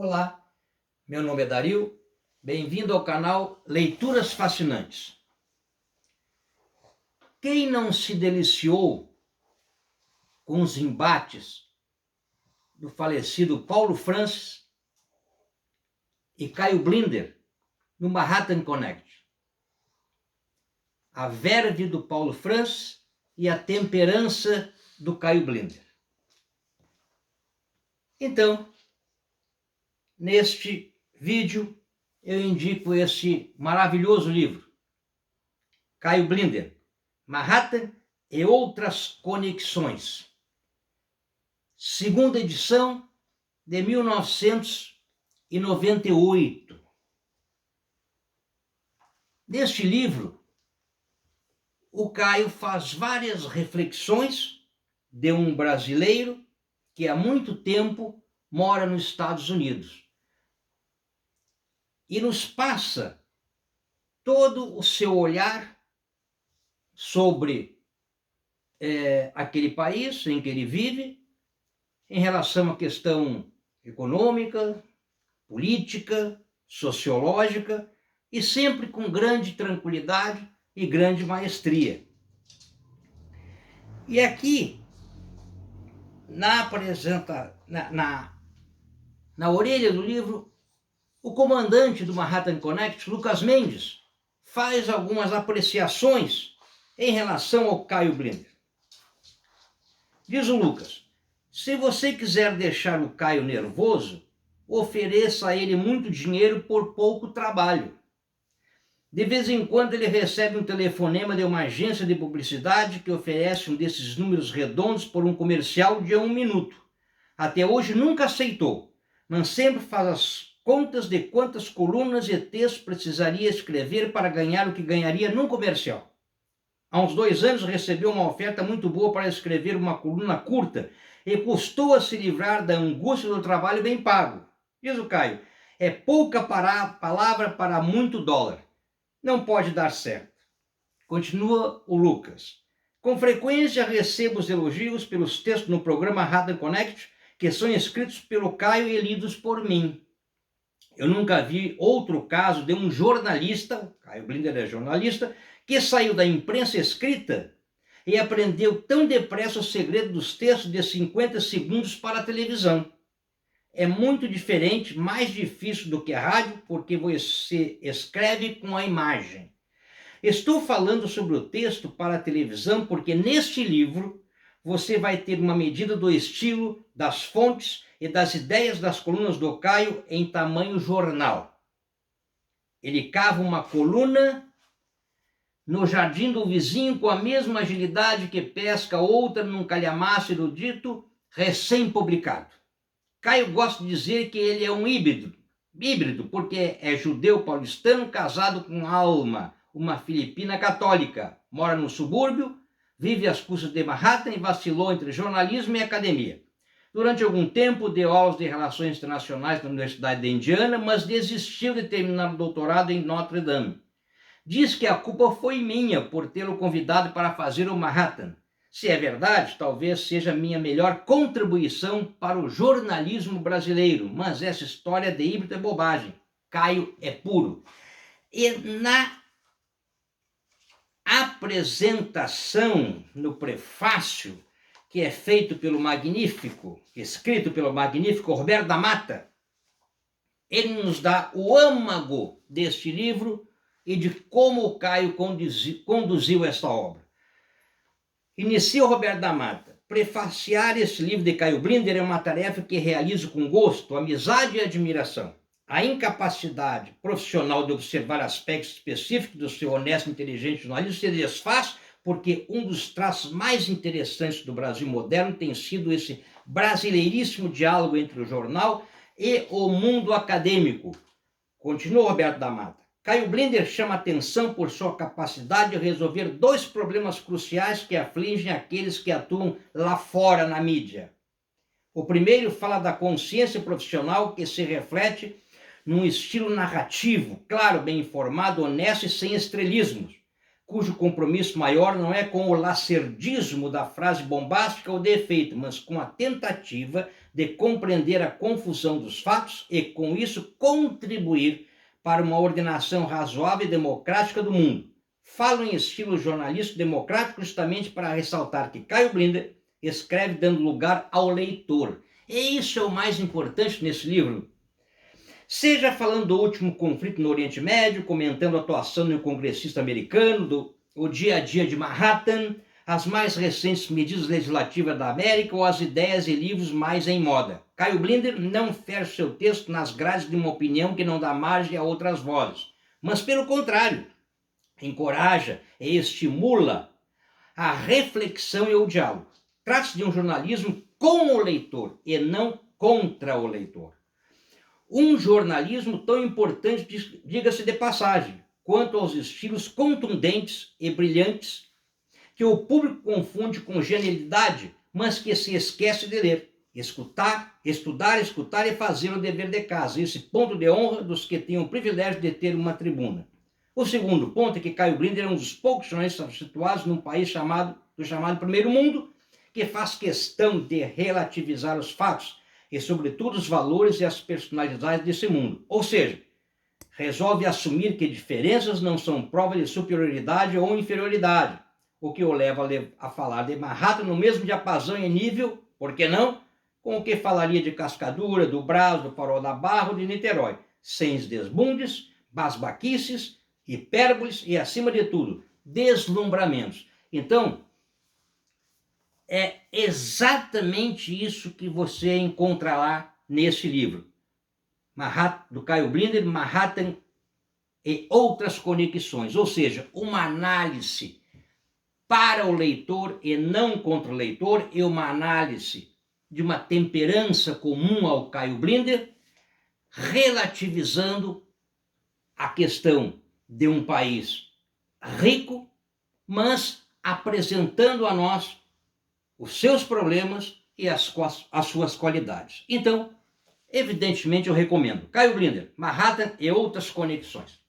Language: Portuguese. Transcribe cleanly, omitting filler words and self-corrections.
Olá, meu nome é Dario, bem-vindo ao canal Leituras Fascinantes. Quem não se deliciou com os embates do falecido Paulo Francis e Caio Blinder no Manhattan Connect? A verve do Paulo Francis e a temperança do Caio Blinder. Então, neste vídeo, eu indico esse maravilhoso livro, Caio Blinder, Manhattan e Outras Conexões. Segunda edição de 1998. Neste livro, o Caio faz várias reflexões de um brasileiro que há muito tempo mora nos Estados Unidos. E nos passa todo o seu olhar sobre aquele país em que ele vive, em relação à questão econômica, política, sociológica, e sempre com grande tranquilidade e grande maestria. E aqui, na orelha do livro, o comandante do Manhattan Connect, Lucas Mendes, faz algumas apreciações em relação ao Caio Blinder. Diz o Lucas: se você quiser deixar o Caio nervoso, ofereça a ele muito dinheiro por pouco trabalho. De vez em quando ele recebe um telefonema de uma agência de publicidade que oferece um desses números redondos por um comercial de 1 minuto. Até hoje nunca aceitou, mas sempre faz as contas de quantas colunas e textos precisaria escrever para ganhar o que ganharia num comercial. Há uns 2 anos recebeu uma oferta muito boa para escrever uma coluna curta e custou a se livrar da angústia do trabalho bem pago. Diz o Caio: é pouca palavra para muito dólar. Não pode dar certo. Continua o Lucas: com frequência recebo os elogios pelos textos no programa Manhattan Connect, que são escritos pelo Caio e lidos por mim. Eu nunca vi outro caso de um jornalista, Caio Blinder é jornalista, que saiu da imprensa escrita e aprendeu tão depressa o segredo dos textos de 50 segundos para a televisão. É muito diferente, mais difícil do que a rádio, porque você escreve com a imagem. Estou falando sobre o texto para a televisão porque neste livro você vai ter uma medida do estilo, das fontes e das ideias das colunas do Caio em tamanho jornal. Ele cava uma coluna no jardim do vizinho com a mesma agilidade que pesca outra num calhamaço erudito recém-publicado. Caio gosta de dizer que ele é um híbrido porque é judeu paulistano casado com Alma, uma filipina católica, mora no subúrbio, vive às custas de Manhattan e vacilou entre jornalismo e academia. Durante algum tempo deu aulas de relações internacionais na Universidade de Indiana, mas desistiu de terminar o doutorado em Notre Dame. Diz que a culpa foi minha por tê-lo convidado para fazer o Manhattan. Se é verdade, talvez seja a minha melhor contribuição para o jornalismo brasileiro, mas essa história de híbrido é bobagem. Caio é puro. E na apresentação, no prefácio, que é feito pelo magnífico, escrito pelo magnífico Roberto da Mata, ele nos dá o âmago deste livro e de como o Caio conduziu esta obra. Inicia o Roberto da Mata: prefaciar este livro de Caio Blinder é uma tarefa que realizo com gosto, amizade e admiração. A incapacidade profissional de observar aspectos específicos do seu honesto e inteligente jornalismo se desfaz porque um dos traços mais interessantes do Brasil moderno tem sido esse brasileiríssimo diálogo entre o jornal e o mundo acadêmico. Continua Roberto da Mata: Caio Blinder chama atenção por sua capacidade de resolver 2 problemas cruciais que afligem aqueles que atuam lá fora na mídia. O primeiro fala da consciência profissional que se reflete num estilo narrativo, claro, bem informado, honesto e sem estrelismos. cujo compromisso maior não é com o lacerdismo da frase bombástica ou de efeito, mas com a tentativa de compreender a confusão dos fatos e, com isso, contribuir para uma ordenação razoável e democrática do mundo. Falo em estilo jornalístico democrático justamente para ressaltar que Caio Blinder escreve dando lugar ao leitor. E isso é o mais importante nesse livro. Seja falando do último conflito no Oriente Médio, comentando a atuação do congressista americano, o dia a dia de Manhattan, as mais recentes medidas legislativas da América ou as ideias e livros mais em moda. Caio Blinder não fecha seu texto nas grades de uma opinião que não dá margem a outras vozes, mas pelo contrário, encoraja e estimula a reflexão e o diálogo. Trata-se de um jornalismo com o leitor e não contra o leitor. Um jornalismo tão importante, diga-se de passagem, quanto aos estilos contundentes e brilhantes que o público confunde com genialidade, mas que se esquece de ler, escutar, estudar, escutar e fazer o dever de casa. Esse ponto de honra dos que têm o privilégio de ter uma tribuna. O segundo ponto é que Caio Blinder é um dos poucos jornalistas situados num país chamado Primeiro Mundo, que faz questão de relativizar os fatos e, sobretudo, os valores e as personalidades desse mundo. Ou seja, resolve assumir que diferenças não são prova de superioridade ou inferioridade, o que o leva a falar de Manhattan no mesmo diapasão e nível, por que não, com o que falaria de Cascadura, do Brás, do Farol da Barra ou de Niterói, sem os desbundes, basbaquices, hipérboles e, acima de tudo, deslumbramentos. Então, é exatamente isso que você encontrará nesse livro. Do Caio Blinder, Manhattan e outras conexões. Ou seja, uma análise para o leitor e não contra o leitor, e uma análise de uma temperança comum ao Caio Blinder, relativizando a questão de um país rico, mas apresentando a nós os seus problemas e as suas qualidades. Então, evidentemente, eu recomendo Caio Blinder, Manhattan e outras conexões.